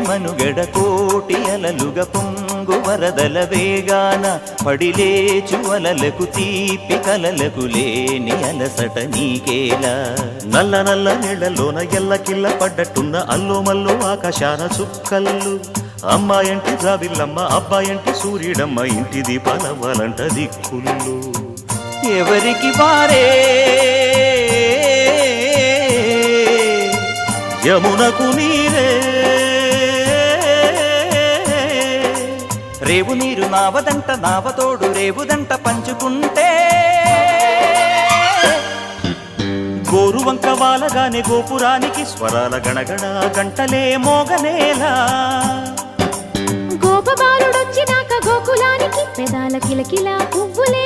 మనుగడ కోటి అలలుగ పొంగు వరదల వేగాన పడిలేచు అలలకు తీపి కలలకు లేని అలసట నీకేలా నల్ల నల్ల నీళ్లలోన ఎల్లకిల్ల పడ్డట్టున్న అల్లో మల్లో ఆకాశాన చుక్కల్లు అమ్మాయంటి జాబిల్లమ్మ అబ్బాయంటి సూర్యుడమ్మ ఇంటి దీపాలవ్వాలంట దిక్కుళ్ళు ఎవరికి వారే యమునకు నీరే రేవు నీరు నావదంట నావతోడు రేవుదంట పంచుకుంటే గోరువంక వాలగానే గోపురానికి స్వరాల గణగణ గంటలే మోగనేలా గోపబాలుడొచ్చినాక గోకులానికి పెదాల కిలకిలా పువ్వులే